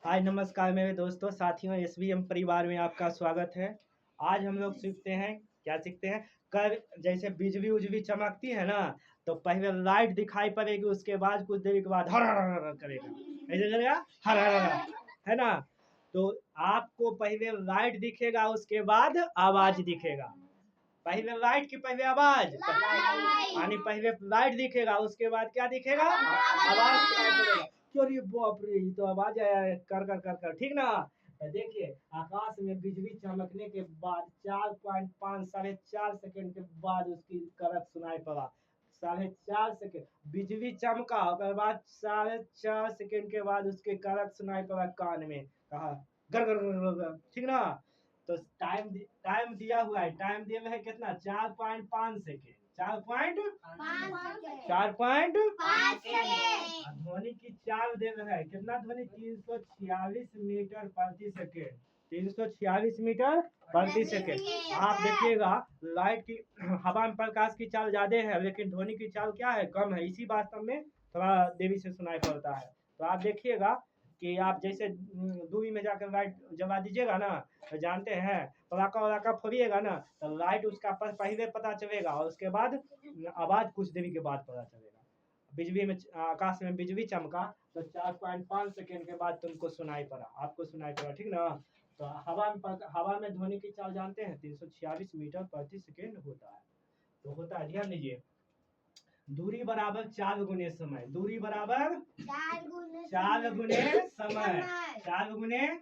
हाय नमस्कार मेरे दोस्तों साथियों एसवीएम परिवार में आपका स्वागत है। आज हम लोग सीखते हैं क्या सीखते हैं कर जैसे बिजली उजली चमकती है ना, तो पहले लाइट दिखाई पड़ेगी, उसके बाद कुछ देर के बाद हर करेगा, ऐसे करेगा हर है ना। तो आपको पहले लाइट दिखेगा, उसके बाद आवाज दिखेगा। पहले लाइट की पहले आवाज यानी पहले लाइट दिखेगा, उसके बाद क्या दिखेगा, आवाज सुनाई पड़ेगा। अरे बाप रे, ये तो आवाज आया है कर कर कर कर, ठीक ना। तो देखिए आकाश में बिजली चमकने के बाद 4.5 4.5 सेकंड के बाद उसकी कड़क सुनाई पड़ा। 4.5 सेकंड बिजली चमका, उसके बाद 4.5 सेकंड के बाद उसके कड़क सुनाई पड़ा कान में, कहा गर गर गर गर गर, ठीक ना। तो टाइम दिया हुआ है, टाइम दिया हुआ है कितना, 4.5 सेकेंड, 4.5 ध्वनि की चाल दे रहा है कितना, ध्वनि 346 मीटर प्रति सेकेंड, 346 मीटर प्रति सेकेंड। आप देखिएगा लाइट की हवा में प्रकाश की चाल ज्यादा है, लेकिन ध्वनि की चाल क्या है, कम है। इसी वास्तव में थोड़ा देरी से सुनाई पड़ता है। तो आप देखिएगा कि आप जैसे दूरी में जाकर लाइट जला दीजिएगा ना, तो जानते हैं पटाखा वटाखा फोड़िएगा ना, तो लाइट उसका पहले पता चलेगा और उसके बाद आवाज कुछ देरी के बाद पता चलेगा। बिजली में आकाश में बिजली चमका तो 4.5 सेकेंड के बाद तुमको सुनाई पड़ा, आपको सुनाई पड़ा, ठीक ना। तो हवा में ध्वनि की चाल जानते हैं 346 मीटर प्रति सेकेंड होता है। तो होता है, ध्यान दीजिए, दूरी बराबर 4 गुने समय, दूरी बराबर 4 गुने समय, 4 गुने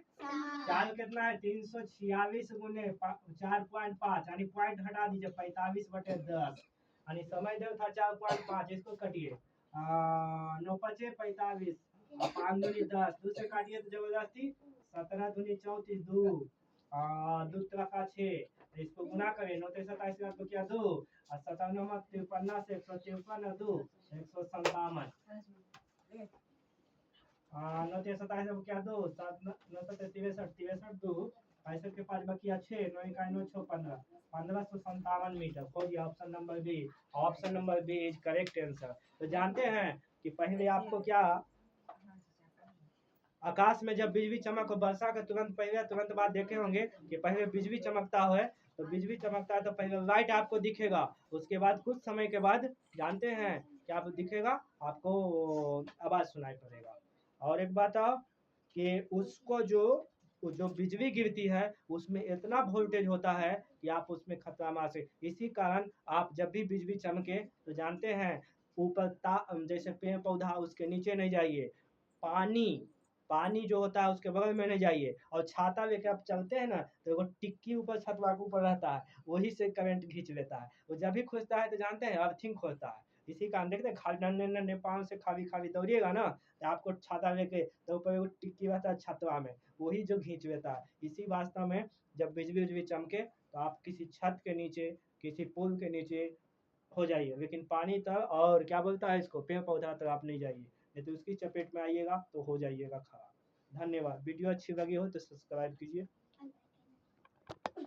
4 कितना है, 346 गुने 4.5 यानी पॉइंट हटा दीजिए, 45/10 यानी समय दर था 4.5, इसको कटिए 9 पचे 45, 5 दूनी 10, 2 से काटिए तो जबरदस्ती 17 दूनी 34, 2 2 का 6, इसको गुना करें 9 27 तो क्या 2 और 57 53 से 153 और 2 157, 9 27 क्या 2 7 9 63 63 2 65 के 5 बकिया 6 9 इकाई 9 6 15 1557 मीटर। हो गया option number B, option number B is correct answer. तो जानते हैं कि पहले आपको क्या, आकाश में जब बिजली चमक हो, वर्षा के तुरंत पहले तुरंत बाद देखे होंगे कि पहले बिजली चमकता है, तो बिजली चमकता है तो पहले लाइट आपको दिखेगा, उसके बाद कुछ समय के बाद जानते हैं क्या दिखेगा, आपको आवाज सुनाई पड़ेगा। और एक बात आओ कि उसको जो बिजली गिरती है उसमें इतना वोल्टेज होता है कि आप उसमें खतरा महसूस, इसी कारण आप जब भी बिजली चमके तो जानते हैं ऊपर जैसे पेड़ पौधा उसके नीचे नहीं जाइए, पानी पानी जो होता है उसके बगल में नहीं जाइए, और छाता लेके आप चलते हैं ना तो एगो टिक्की ऊपर छतवा के ऊपर रहता है, वही से करंट खींच लेता है, वो जब भी खोजता है तो जानते हैं अर्थिंग खोजता है। इसी कारण देखते हैं खाली नन्हे नन्हे पाँव से खाली खाली दौड़िएगा ना, तो आपको छाता लेके तो ऊपर एगो टिक्की रहता है छतवा में, वही जो खींच लेता है। इसी वास्तव में जब बिजली उजली चमके तो आप किसी छत के नीचे, किसी पुल के नीचे हो जाइए, लेकिन पानी तक और क्या बोलता है इसको, पेड़ पौधा तक आप नहीं जाइए, नहीं तो उसकी चपेट में आइएगा तो हो जाइएगा खराब। धन्यवाद। वीडियो अच्छी लगी हो तो सब्सक्राइब कीजिए।